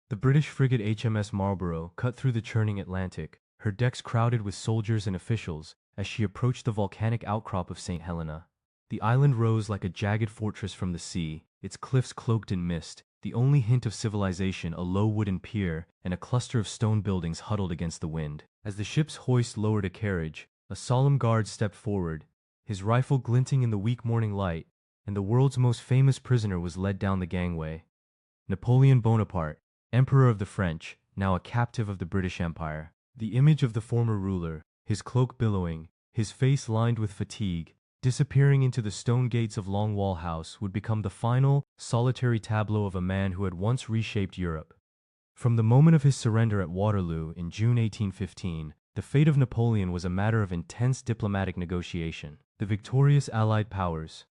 The British frigate HMS Marlborough cut through the churning Atlantic, her decks crowded with soldiers and officials, as she approached the volcanic outcrop of Saint Helena. The island rose like a jagged fortress from the sea, its cliffs cloaked in mist, the only hint of civilization a low wooden pier and a cluster of stone buildings huddled against the wind. As the ship's hoist lowered a carriage, a solemn guard stepped forward, his rifle glinting in the weak morning light, and the world's most famous prisoner was led down the gangway. Napoleon Bonaparte, Emperor of the French, now a captive of the British Empire. The image of the former ruler, his cloak billowing, his face lined with fatigue, disappearing into the stone gates of Longwall House, would become the final, solitary tableau of a man who had once reshaped Europe. From the moment of his surrender at Waterloo in June 1815, the fate of Napoleon was a matter of intense diplomatic negotiation. The victorious Allied powers,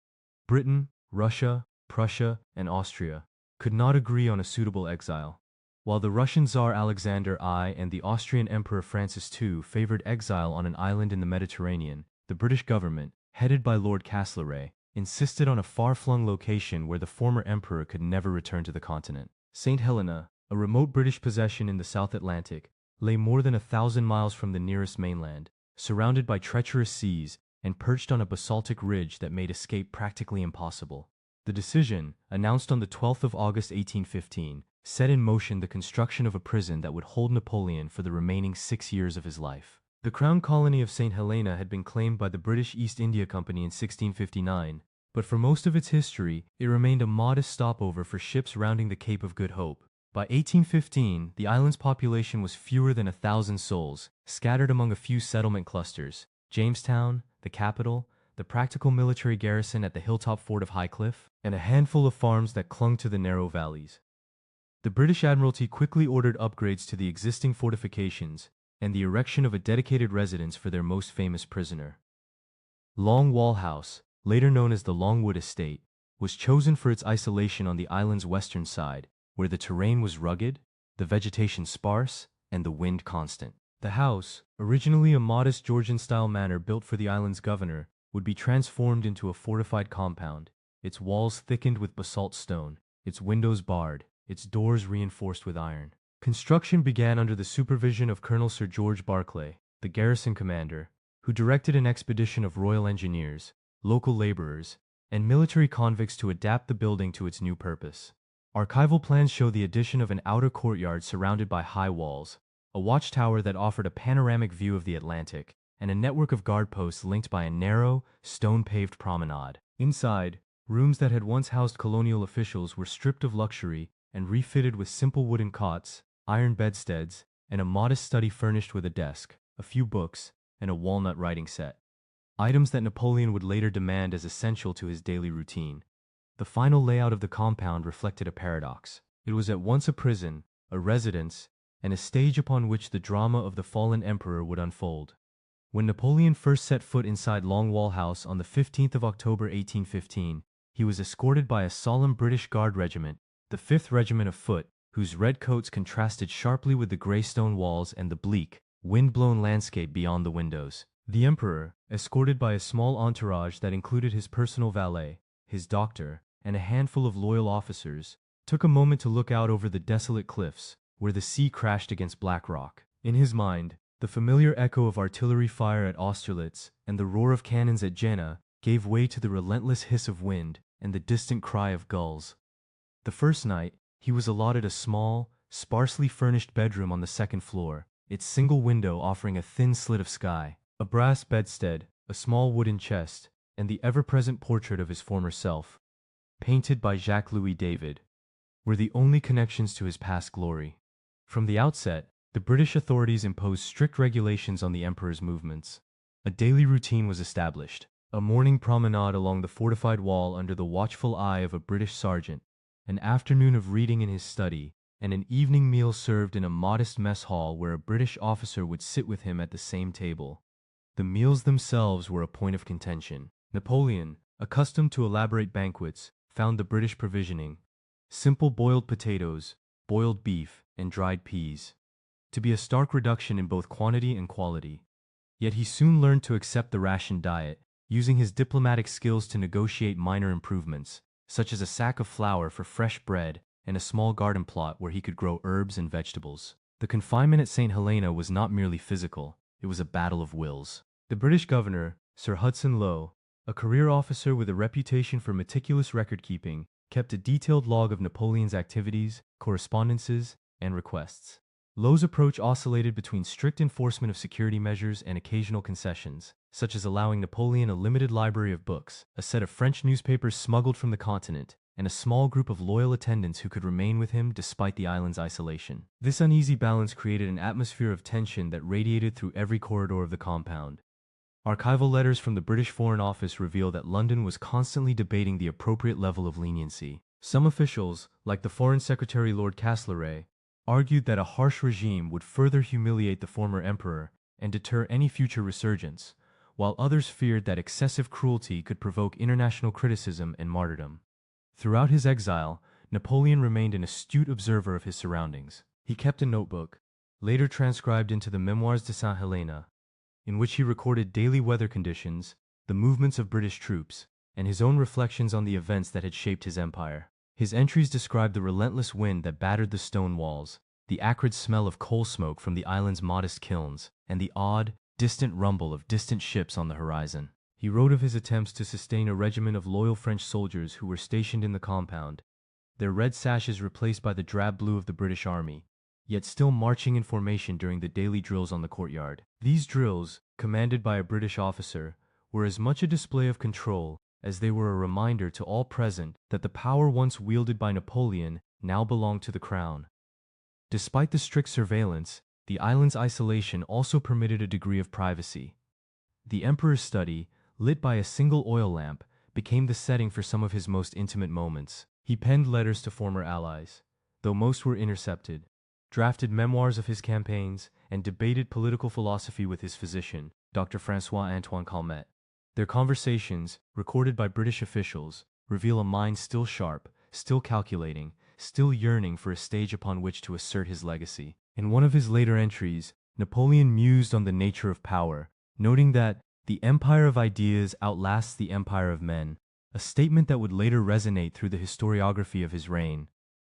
Britain, Russia, Prussia, and Austria, could not agree on a suitable exile. While the Russian Tsar Alexander I and the Austrian Emperor Francis II favored exile on an island in the Mediterranean, the British government, headed by Lord Castlereagh, insisted on a far-flung location where the former emperor could never return to the continent. Saint Helena, a remote British possession in the South Atlantic, lay more than 1,000 miles from the nearest mainland, surrounded by treacherous seas and perched on a basaltic ridge that made escape practically impossible. The decision, announced on the 12th of August 1815, set in motion the construction of a prison that would hold Napoleon for the remaining 6 years of his life. The crown colony of Saint Helena had been claimed by the British East India Company in 1659, but for most of its history, it remained a modest stopover for ships rounding the Cape of Good Hope. By 1815, the island's population was fewer than 1,000 souls, scattered among a few settlement clusters: Jamestown, the capital, the practical military garrison at the hilltop fort of Highcliffe, and a handful of farms that clung to the narrow valleys. The British Admiralty quickly ordered upgrades to the existing fortifications and the erection of a dedicated residence for their most famous prisoner. Longwall House, later known as the Longwood Estate, was chosen for its isolation on the island's western side, where the terrain was rugged, the vegetation sparse, and the wind constant. The house, originally a modest Georgian-style manor built for the island's governor, would be transformed into a fortified compound, its walls thickened with basalt stone, its windows barred, its doors reinforced with iron. Construction began under the supervision of Colonel Sir George Barclay, the garrison commander, who directed an expedition of Royal Engineers, local laborers, and military convicts to adapt the building to its new purpose. Archival plans show the addition of an outer courtyard surrounded by high walls, a watchtower that offered a panoramic view of the Atlantic, and a network of guard posts linked by a narrow, stone-paved promenade. Inside, rooms that had once housed colonial officials were stripped of luxury and refitted with simple wooden cots, iron bedsteads, and a modest study furnished with a desk, a few books, and a walnut writing set. Items that Napoleon would later demand as essential to his daily routine. The final layout of the compound reflected a paradox. It was at once a prison, a residence, and a stage upon which the drama of the fallen emperor would unfold. When Napoleon first set foot inside Longwall House on the 15th of October 1815, he was escorted by a solemn British Guard regiment, the 5th Regiment of Foot, whose red coats contrasted sharply with the gray stone walls and the bleak, wind-blown landscape beyond the windows. The emperor, escorted by a small entourage that included his personal valet, his doctor, and a handful of loyal officers, took a moment to look out over the desolate cliffs, where the sea crashed against black rock. In his mind, the familiar echo of artillery fire at Austerlitz and the roar of cannons at Jena gave way to the relentless hiss of wind and the distant cry of gulls. The first night, he was allotted a small, sparsely furnished bedroom on the second floor, its single window offering a thin slit of sky. A brass bedstead, a small wooden chest, and the ever-present portrait of his former self, painted by Jacques-Louis David, were the only connections to his past glory. From the outset, the British authorities imposed strict regulations on the emperor's movements. A daily routine was established: a morning promenade along the fortified wall under the watchful eye of a British sergeant, an afternoon of reading in his study, and an evening meal served in a modest mess hall where a British officer would sit with him at the same table. The meals themselves were a point of contention. Napoleon, accustomed to elaborate banquets, found the British provisioning simple boiled potatoes, boiled beef, and dried peas to be a stark reduction in both quantity and quality. Yet he soon learned to accept the ration diet, using his diplomatic skills to negotiate minor improvements, such as a sack of flour for fresh bread and a small garden plot where he could grow herbs and vegetables. The confinement at St. Helena was not merely physical, it was a battle of wills. The British governor, Sir Hudson Lowe, a career officer with a reputation for meticulous record-keeping, kept a detailed log of Napoleon's activities, correspondences, and requests. Lowe's approach oscillated between strict enforcement of security measures and occasional concessions, such as allowing Napoleon a limited library of books, a set of French newspapers smuggled from the continent, and a small group of loyal attendants who could remain with him despite the island's isolation. This uneasy balance created an atmosphere of tension that radiated through every corridor of the compound. Archival letters from the British Foreign Office reveal that London was constantly debating the appropriate level of leniency. Some officials, like the Foreign Secretary Lord Castlereagh, argued that a harsh regime would further humiliate the former emperor and deter any future resurgence, while others feared that excessive cruelty could provoke international criticism and martyrdom. Throughout his exile, Napoleon remained an astute observer of his surroundings. He kept a notebook, later transcribed into the Memoirs de Saint Helena, in which he recorded daily weather conditions, the movements of British troops, and his own reflections on the events that had shaped his empire. His entries described the relentless wind that battered the stone walls, the acrid smell of coal smoke from the island's modest kilns, and the odd, distant rumble of distant ships on the horizon. He wrote of his attempts to sustain a regiment of loyal French soldiers who were stationed in the compound, their red sashes replaced by the drab blue of the British Army, yet still marching in formation during the daily drills on the courtyard. These drills, commanded by a British officer, were as much a display of control as they were a reminder to all present that the power once wielded by Napoleon now belonged to the crown. Despite the strict surveillance, the island's isolation also permitted a degree of privacy. The emperor's study, lit by a single oil lamp, became the setting for some of his most intimate moments. He penned letters to former allies, though most were intercepted, drafted memoirs of his campaigns, and debated political philosophy with his physician, Dr. François-Antoine Calmet. Their conversations, recorded by British officials, reveal a mind still sharp, still calculating, still yearning for a stage upon which to assert his legacy. In one of his later entries, Napoleon mused on the nature of power, noting that the empire of ideas outlasts the empire of men, a statement that would later resonate through the historiography of his reign.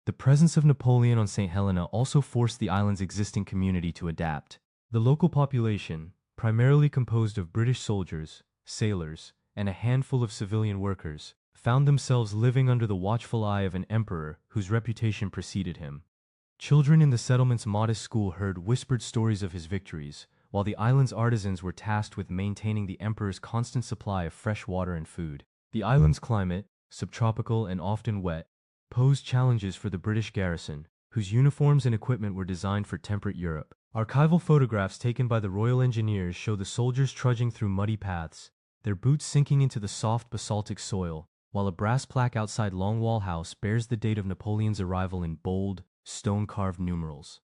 The presence of Napoleon on St. Helena also forced the island's existing community to adapt. The local population, primarily composed of British soldiers, sailors, and a handful of civilian workers, found themselves living under the watchful eye of an emperor whose reputation preceded him. Children in the settlement's modest school heard whispered stories of his victories, while the island's artisans were tasked with maintaining the emperor's constant supply of fresh water and food. The island's climate, subtropical and often wet, posed challenges for the British garrison, whose uniforms and equipment were designed for temperate Europe. Archival photographs taken by the Royal Engineers show the soldiers trudging through muddy paths, their boots sinking into the soft basaltic soil, while a brass plaque outside Longwall House bears the date of Napoleon's arrival in bold, stone-carved numerals.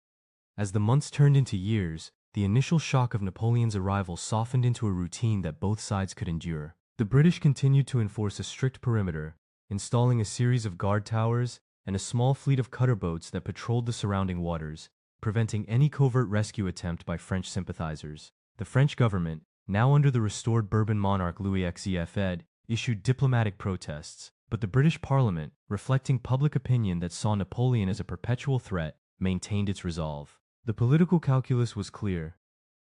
As the months turned into years, the initial shock of Napoleon's arrival softened into a routine that both sides could endure. The British continued to enforce a strict perimeter, installing a series of guard towers and a small fleet of cutter boats that patrolled the surrounding waters, preventing any covert rescue attempt by French sympathizers. The French government, now under the restored Bourbon monarch Louis Exiled, issued diplomatic protests, but the British Parliament, reflecting public opinion that saw Napoleon as a perpetual threat, maintained its resolve. The political calculus was clear.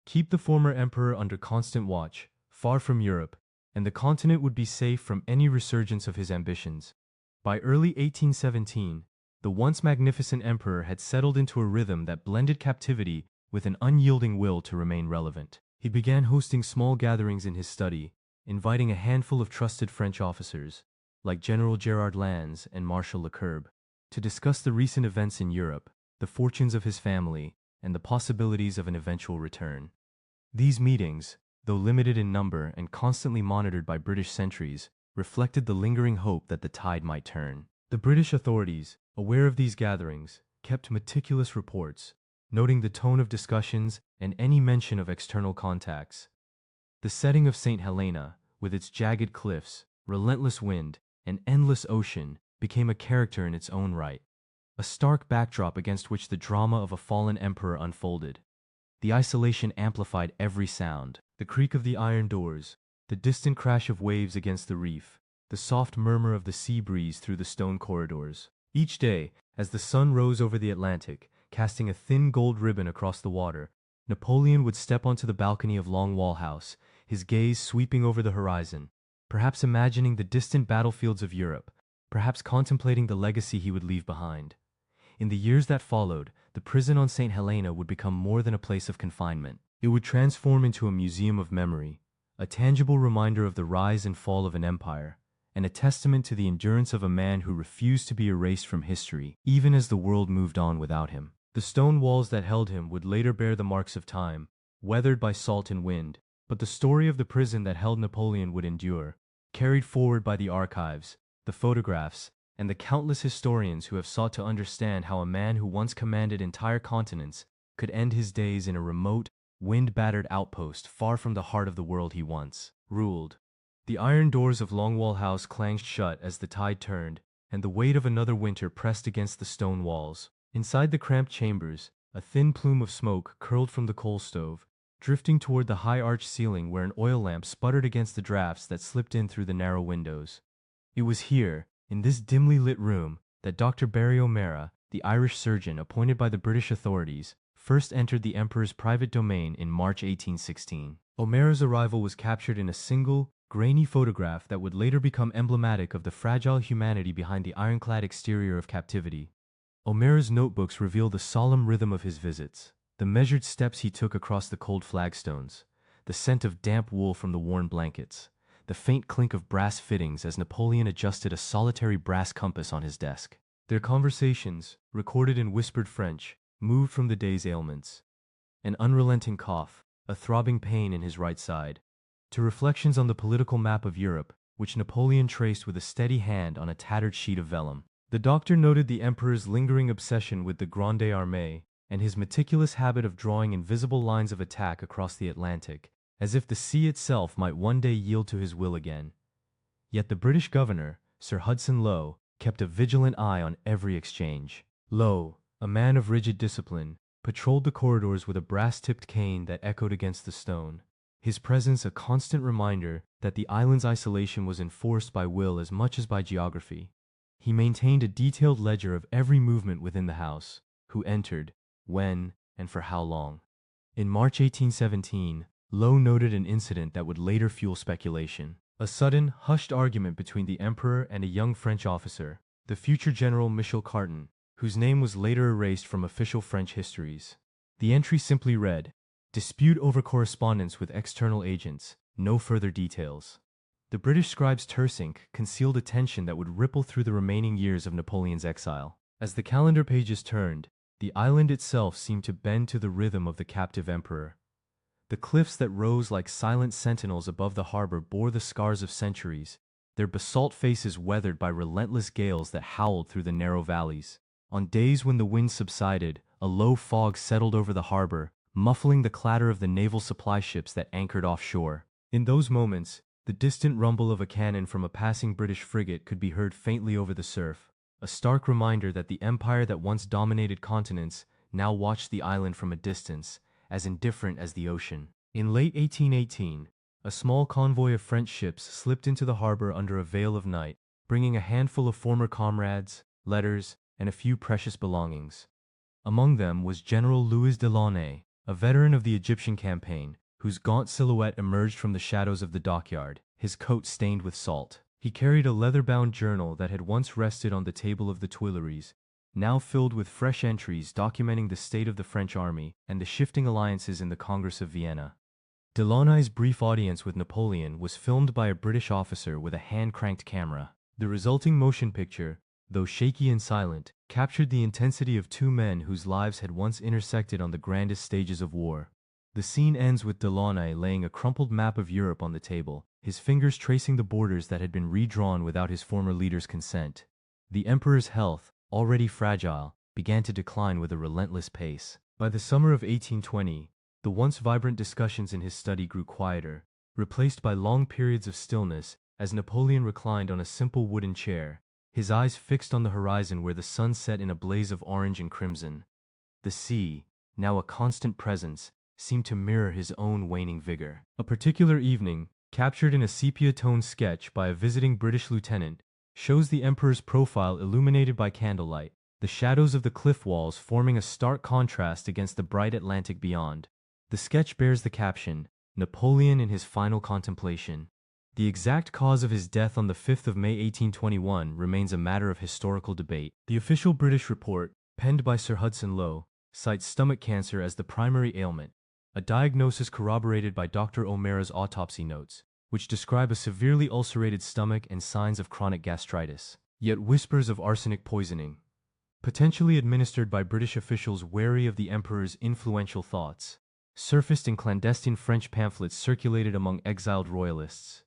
Keep the former emperor under constant watch, far from Europe, and the continent would be safe from any resurgence of his ambitions. By early 1817, the once magnificent emperor had settled into a rhythm that blended captivity with an unyielding will to remain relevant. He began hosting small gatherings in his study, inviting a handful of trusted French officers, like General Gerard Lannes and Marshal Leclerc, to discuss the recent events in Europe, the fortunes of his family, and the possibilities of an eventual return. These meetings, though limited in number and constantly monitored by British sentries, reflected the lingering hope that the tide might turn. The British authorities, aware of these gatherings, kept meticulous reports, noting the tone of discussions and any mention of external contacts. The setting of St. Helena, with its jagged cliffs, relentless wind, and endless ocean, became a character in its own right, a stark backdrop against which the drama of a fallen emperor unfolded. The isolation amplified every sound: the creak of the iron doors, the distant crash of waves against the reef, the soft murmur of the sea breeze through the stone corridors. Each day, as the sun rose over the Atlantic, casting a thin gold ribbon across the water, Napoleon would step onto the balcony of Longwall House, his gaze sweeping over the horizon, perhaps imagining the distant battlefields of Europe, perhaps contemplating the legacy he would leave behind. In the years that followed, the prison on Saint Helena would become more than a place of confinement. It would transform into a museum of memory, a tangible reminder of the rise and fall of an empire, and a testament to the endurance of a man who refused to be erased from history, even as the world moved on without him. The stone walls that held him would later bear the marks of time, weathered by salt and wind, but the story of the prison that held Napoleon would endure, carried forward by the archives, the photographs, and the countless historians who have sought to understand how a man who once commanded entire continents could end his days in a remote, wind-battered outpost far from the heart of the world he once ruled. The iron doors of Longwall House clanged shut as the tide turned, and the weight of another winter pressed against the stone walls. Inside the cramped chambers, a thin plume of smoke curled from the coal stove, drifting toward the high arched ceiling where an oil lamp sputtered against the drafts that slipped in through the narrow windows. It was here, in this dimly lit room, that Dr. Barry O'Meara, the Irish surgeon appointed by the British authorities, first entered the Emperor's private domain in March 1816. O'Meara's arrival was captured in a single, grainy photograph that would later become emblematic of the fragile humanity behind the ironclad exterior of captivity. O'Meara's notebooks reveal the solemn rhythm of his visits, the measured steps he took across the cold flagstones, the scent of damp wool from the worn blankets, the faint clink of brass fittings as Napoleon adjusted a solitary brass compass on his desk. Their conversations, recorded in whispered French, moved from the day's ailments. An unrelenting cough, a throbbing pain in his right side, to reflections on the political map of Europe, which Napoleon traced with a steady hand on a tattered sheet of vellum. The doctor noted the emperor's lingering obsession with the Grande Armée and his meticulous habit of drawing invisible lines of attack across the Atlantic, as if the sea itself might one day yield to his will again. Yet the British governor, Sir Hudson Lowe, kept a vigilant eye on every exchange. Lowe, a man of rigid discipline, patrolled the corridors with a brass-tipped cane that echoed against the stone, his presence a constant reminder that the island's isolation was enforced by will as much as by geography. He maintained a detailed ledger of every movement within the house, who entered, when, and for how long. In March 1817, Lowe noted an incident that would later fuel speculation. A sudden, hushed argument between the emperor and a young French officer, the future General Michel Carton, whose name was later erased from official French histories. The entry simply read, "Dispute over correspondence with external agents, no further details." The British scribe's terse ink concealed a tension that would ripple through the remaining years of Napoleon's exile. As the calendar pages turned, the island itself seemed to bend to the rhythm of the captive emperor. The cliffs that rose like silent sentinels above the harbor bore the scars of centuries, their basalt faces weathered by relentless gales that howled through the narrow valleys. On days when the wind subsided, a low fog settled over the harbor, muffling the clatter of the naval supply ships that anchored offshore. In those moments, the distant rumble of a cannon from a passing British frigate could be heard faintly over the surf, a stark reminder that the empire that once dominated continents now watched the island from a distance, as indifferent as the ocean. In late 1818, a small convoy of French ships slipped into the harbor under a veil of night, bringing a handful of former comrades, letters, and a few precious belongings. Among them was General Louis Delaunay, a veteran of the Egyptian campaign, whose gaunt silhouette emerged from the shadows of the dockyard, his coat stained with salt. He carried a leather-bound journal that had once rested on the table of the Tuileries, now filled with fresh entries documenting the state of the French army and the shifting alliances in the Congress of Vienna. Delaunay's brief audience with Napoleon was filmed by a British officer with a hand-cranked camera. The resulting motion picture, though shaky and silent, captured the intensity of two men whose lives had once intersected on the grandest stages of war. The scene ends with Delaunay laying a crumpled map of Europe on the table, his fingers tracing the borders that had been redrawn without his former leader's consent. The emperor's health, already fragile, began to decline with a relentless pace. By the summer of 1820, the once vibrant discussions in his study grew quieter, replaced by long periods of stillness as Napoleon reclined on a simple wooden chair, his eyes fixed on the horizon where the sun set in a blaze of orange and crimson. The sea, now a constant presence, seemed to mirror his own waning vigor. A particular evening, captured in a sepia-toned sketch by a visiting British lieutenant, shows the emperor's profile illuminated by candlelight, the shadows of the cliff walls forming a stark contrast against the bright Atlantic beyond. The sketch bears the caption, Napoleon in his final contemplation. The exact cause of his death on the 5th of May 1821 remains a matter of historical debate. The official British report, penned by Sir Hudson Lowe, cites stomach cancer as the primary ailment, a diagnosis corroborated by Dr. O'Mara's autopsy notes, which describe a severely ulcerated stomach and signs of chronic gastritis. Yet whispers of arsenic poisoning, potentially administered by British officials wary of the emperor's influential thoughts, surfaced in clandestine French pamphlets circulated among exiled royalists.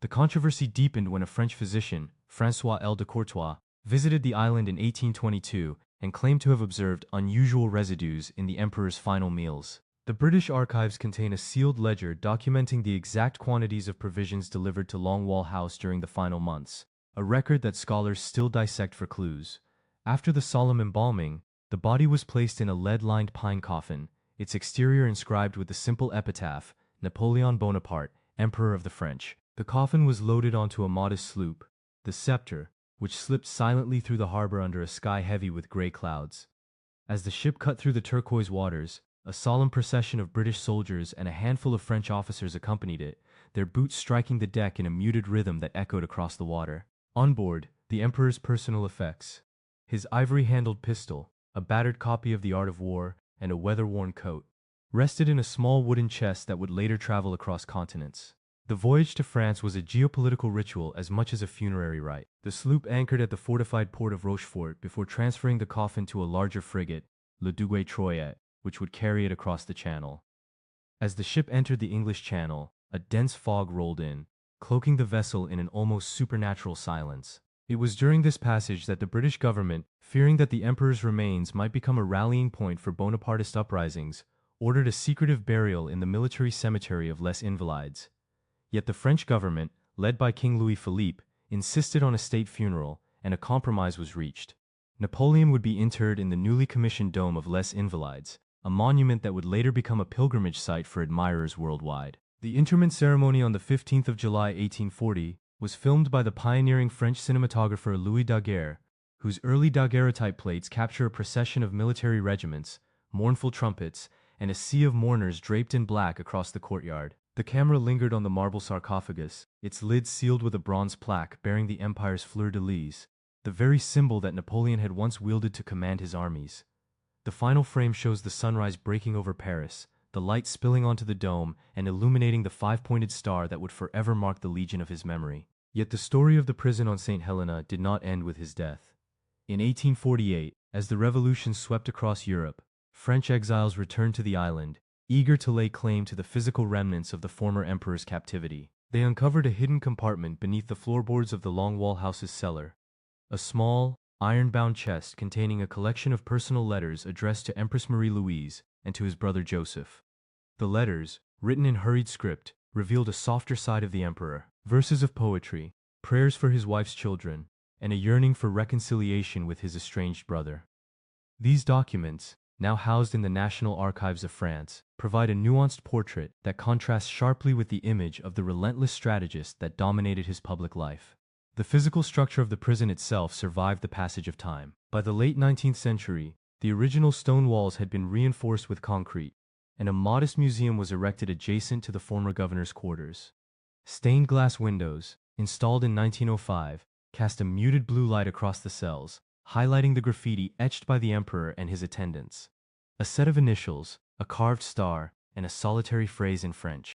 The controversy deepened when a French physician, François L. de Courtois, visited the island in 1822 and claimed to have observed unusual residues in the emperor's final meals. The British archives contain a sealed ledger documenting the exact quantities of provisions delivered to Longwall House during the final months, a record that scholars still dissect for clues. After the solemn embalming, the body was placed in a lead-lined pine coffin, its exterior inscribed with the simple epitaph, Napoleon Bonaparte, Emperor of the French. The coffin was loaded onto a modest sloop, the Scepter, which slipped silently through the harbor under a sky heavy with gray clouds. As the ship cut through the turquoise waters, a solemn procession of British soldiers and a handful of French officers accompanied it, their boots striking the deck in a muted rhythm that echoed across the water. On board, the Emperor's personal effects, his ivory-handled pistol, a battered copy of The Art of War, and a weather-worn coat, rested in a small wooden chest that would later travel across continents. The voyage to France was a geopolitical ritual as much as a funerary rite. The sloop anchored at the fortified port of Rochefort before transferring the coffin to a larger frigate, Le Duguay Troyet, which would carry it across the channel. As the ship entered the English Channel, a dense fog rolled in, cloaking the vessel in an almost supernatural silence. It was during this passage that the British government, fearing that the emperor's remains might become a rallying point for Bonapartist uprisings, ordered a secretive burial in the military cemetery of Les Invalides. Yet the French government, led by King Louis Philippe, insisted on a state funeral, and a compromise was reached. Napoleon would be interred in the newly commissioned dome of Les Invalides, a monument that would later become a pilgrimage site for admirers worldwide. The interment ceremony on the 15th of July 1840 was filmed by the pioneering French cinematographer Louis Daguerre, whose early daguerreotype plates capture a procession of military regiments, mournful trumpets, and a sea of mourners draped in black across the courtyard. The camera lingered on the marble sarcophagus, its lid sealed with a bronze plaque bearing the empire's fleur-de-lis, the very symbol that Napoleon had once wielded to command his armies. The final frame shows the sunrise breaking over Paris, the light spilling onto the dome and illuminating the five-pointed star that would forever mark the legion of his memory. Yet the story of the prison on Saint Helena did not end with his death. In 1848, as the revolution swept across Europe, French exiles returned to the island, eager to lay claim to the physical remnants of the former emperor's captivity. They uncovered a hidden compartment beneath the floorboards of the Longwall House's cellar, a small, iron-bound chest containing a collection of personal letters addressed to Empress Marie-Louise and to his brother Joseph. The letters, written in hurried script, revealed a softer side of the emperor, verses of poetry, prayers for his wife's children, and a yearning for reconciliation with his estranged brother. These documents, now housed in the National Archives of France, provide a nuanced portrait that contrasts sharply with the image of the relentless strategist that dominated his public life. The physical structure of the prison itself survived the passage of time. By the late 19th century, the original stone walls had been reinforced with concrete, and a modest museum was erected adjacent to the former governor's quarters. Stained glass windows, installed in 1905, cast a muted blue light across the cells, highlighting the graffiti etched by the emperor and his attendants. A set of initials, a carved star, and a solitary phrase in French.